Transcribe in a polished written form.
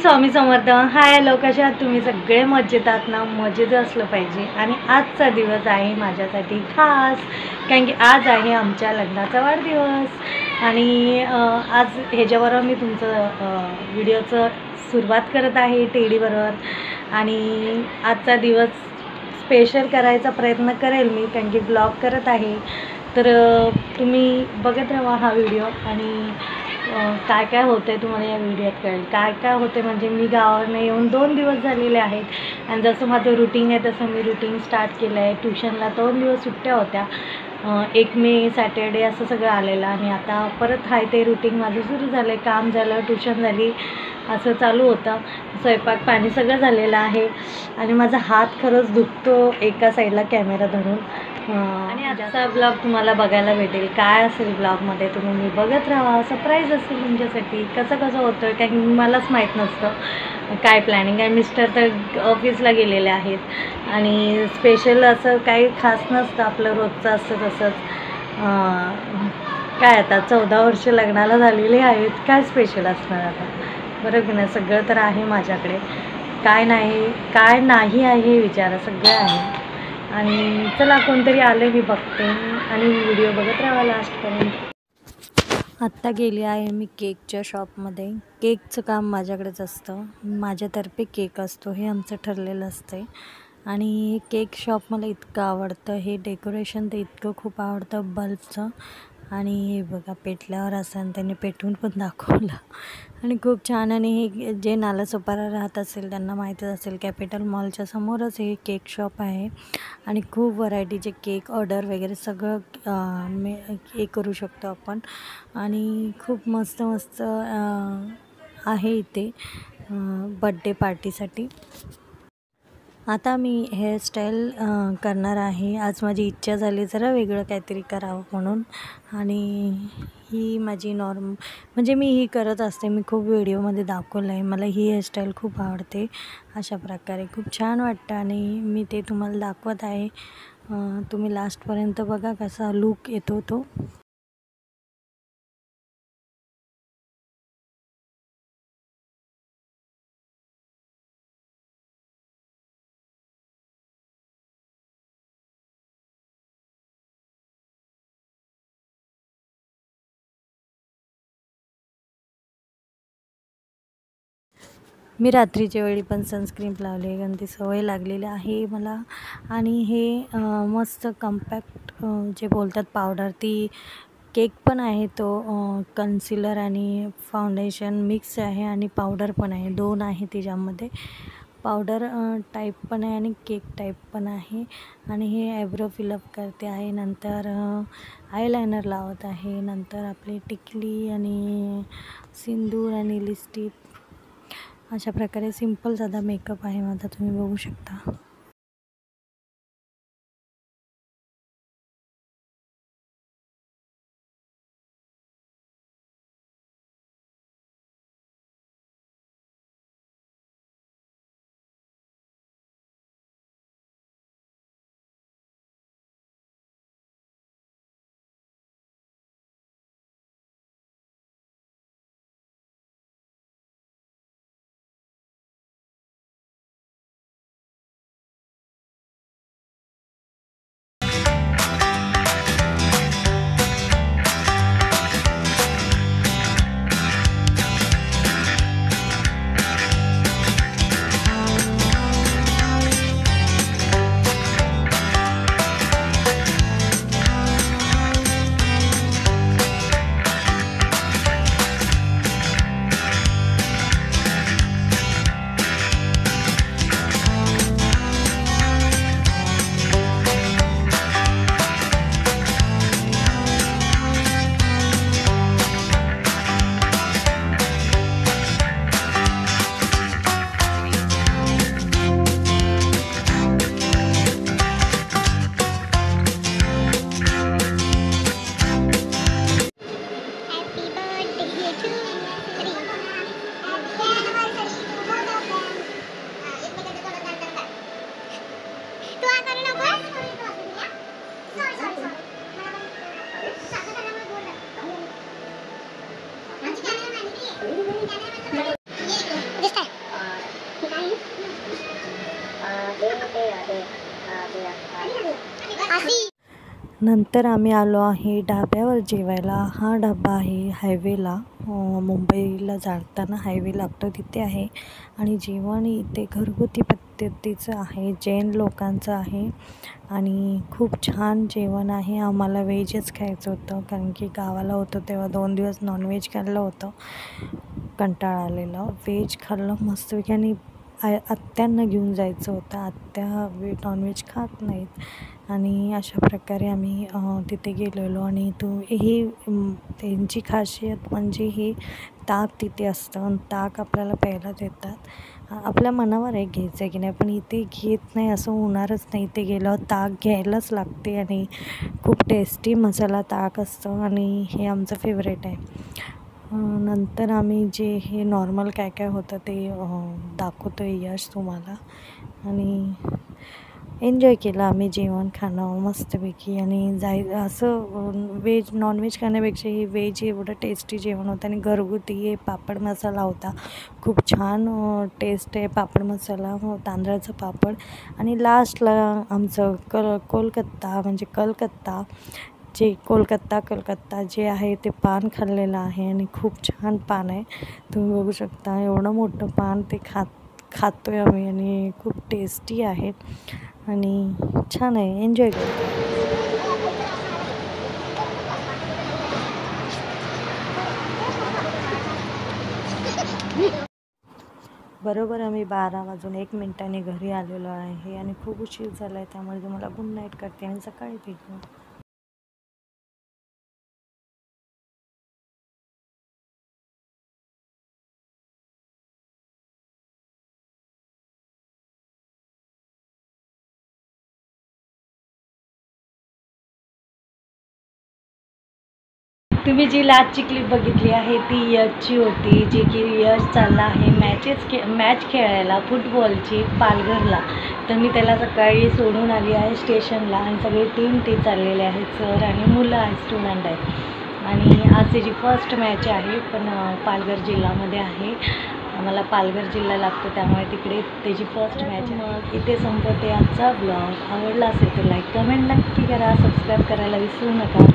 Swami Samarth. Hi hello, कशा आहात तुम्ही? सगळे मजेत आहात ना? मजेत असलं पाहिजे. आणि आजचा दिवस आहे माझ्यासाठी खास, कारण की आज आहे आमच्या लग्नाचा वाढदिवस. आणि आज ह्याच्याबरोबर मी तुमचं व्हिडिओचं सुरुवात करत आहे टेडीबरोबर. आणि आजचा दिवस स्पेशल करायचा प्रयत्न करेल मी, कारण की ब्लॉग करत आहे. तर तुम्ही बघत राहा हा व्हिडिओ. आणि काय काय होतं आहे तुम्हाला या व्हिडिओत कळेल. काय काय होते म्हणजे मी गावावरून येऊन 2 दिवस झालेले आहेत. आणि जसं माझं रुटीन आहे तसं मी रुटीन स्टार्ट केलं आहे. ट्युशनला 2 दिवस सुट्ट्या होत्या, 1 मे सॅटर्डे असं सगळं आलेलं. आणि आता परत आहे ते रुटीन माझं सुरू झालं आहे. काम झालं, ट्युशन झाली, असं चालू होतं. स्वयंपाक पाणी सगळं झालेलं आहे. आणि माझा हात खरंच दुखतो एका साईडला कॅमेरा धरून. आणि आजचा ब्लॉग तुम्हाला बघायला भेटेल. काय असेल ब्लॉगमध्ये तुम्ही बघत राहा. सरप्राईज असेल तुमच्यासाठी. कसं होतं कारण मलाच माहीत नसतं काय प्लॅनिंग आहे. मिस्टर तर ऑफिसला गेलेले आहेत. आणि स्पेशल असं काही खास नसतं, आपलं रोजचं असतं तसंच. काय आता 14 वर्ष लग्नाला झालेली आहेत, काय स्पेशल असणार आता, बरं की नाही? सगळं तर आहे माझ्याकडे. काय नाही आहे हे विचारा, सगळं आहे. आणि चला, कोणतरी आलं मी बघते आणि व्हिडिओ बघत राहा लास्टपर्यंत. आत्ता गेली आहे मी केकच्या शॉपमध्ये. केकचं काम माझ्याकडेच असतं, माझ्यातर्फे केक असतो, हे आमचं ठरलेलं असतं. आणि केक शॉप मला इतकं आवडतं, हे डेकोरेशन तर इतकं खूप आवडतं बल्बचं. आणि हे बघा पेटल्यावर असं त्यांनी पेटवून पण दाखवलं आणि खूप छान. आणि हे जे नालासोपारा राहत असेल त्यांना माहीतच असेल, कॅपिटल मॉलच्या समोरच हे केक शॉप आहे. आणि खूप व्हरायटीचे केक ऑर्डर वगैरे सगळं हे करू शकतो आपण. आणि खूप मस्त मस्त आहे इथे बड्डे पार्टीसाठी. आता मी हेअरस्टाईल करणार आहे. आज माझी इच्छा झाली जरा वेगळं काहीतरी करावं म्हणून. आणि ही माझी म्हणजे मी ही करत असते, मी खूप व्हिडिओमध्ये दाखवलं आहे. मला ही हेअरस्टाईल खूप आवडते. अशा प्रकारे खूप छान वाटतं आणि मी ते तुम्हाला दाखवत आहे. तुम्ही लास्टपर्यंत बघा कसा लूक येतो तो. मी रात्रीच्या वेळी पण सनस्क्रीन लावले, कारण ती सवय लागलेली आहे मला. आणि हे मस्त कम्पॅक्ट जे बोलतात पावडर, ती केक पण आहे तो, कन्सिलर आणि फाउंडेशन मिक्स आहे. आणि पावडर पण आहे, 2 आहे त्याच्यामध्ये. पावडर टाईप पण आहे आणि केक टाईप पण आहे. आणि हे आयब्रो फिलअप करते आहे, नंतर आयलायनर लावत आहे, नंतर आपली टिकली आणि सिंदूर आणि लिपस्टिक. अशा प्रकारे सिंपल साधा मेकअप आहे माझा, तुम्ही बघू शकता. नंतर आम्ही आलो आहे ढाब्यावर जेवायला. हा ढाबा आहे हायवेला, मुंबईला जाताना हायवे लागतो तिथे आहे. आणि जेवण इथे घरगुती पद्धतीचं आहे, जैन लोकांचं आहे. आणि खूप छान जेवण आहे. आम्हाला व्हेजच खायचं होतं, कारण की गावाला होतं तेव्हा 2 दिवस नॉनव्हेज खाल्लं होतं, कंटाळा आलेलं. व्हेज खाल्लं मस्तपैकी. आणि आत्यांना घेऊन जायचं होतं, आत्या नॉनव्हेज खात नाहीत. आणि अशा प्रकारे आम्ही तिथे गेलेलो. आणि ही त्यांची खासियत म्हणजे हे ताक तिथे असतं, आणि ताक आपल्याला प्यायला देतात. आपल्या मनावर आहे घ्यायचं आहे की नाही, पण इथे घेत नाही असं होणारच नाही. इथे गेल्यावर ताक घ्यायलाच लागते. आणि खूप टेस्टी मसाला ताक असतं, आणि हे आमचं फेवरेट आहे. नंतर आम्ही जे हे नॉर्मल काय काय होतं ते दाखवतो आहे यश तुम्हाला. आणि एन्जॉय केलं आम्ही जेवण खाणं मस्तपैकी. आणि असं नॉनव्हेज खाण्यापेक्षा हे व्हेज एवढं टेस्टी जेवण होतं. आणि घरगुती हे पापड मसाला होता, खूप छान टेस्ट आहे पापड मसाला, तांदळाचं पापड. आणि लास्टला आमचं कोलकत्ता म्हणजे कलकत्ता जे आहे ते पान खाल्लेलं आहे. आणि खूप छान पान आहे, तुम्ही बघू शकता. एवढं मोठं पान ते खातो आहे आम्ही, आणि खूप टेस्टी आहे आणि छान आहे, एन्जॉय करतो. बरोबर आम्ही 12:01 घरी आलेलो आहे. आणि खूप उशीर झाला आहे, त्यामुळे तुम्हाला गुड नाईट करते आणि सकाळी भेटू. तुम्ही जी लास्टची क्लिप बघितली आहे ती यशची होती, जे की यश चालला आहे मॅच खेळायला फुटबॉलची पालघरला. तर मी त्याला सकाळी सोडून आली आहे स्टेशनला, आणि सगळे टीम ते चाललेले आहेत, सर आणि मुलं आहेत, स्टुडंट आहेत. आणि आज त्याची फर्स्ट मॅच आहे, पण पालघर जिल्ह्यामध्ये आहे. आम्हाला पालघर जिल्हा लागतो, त्यामुळे तिकडे त्याची फर्स्ट मॅच आहे. मग इथे संपवते आजचा ब्लॉग. आवडला असेल तर लाईक कमेंट नक्की करा, सबस्क्राईब करायला विसरू नका.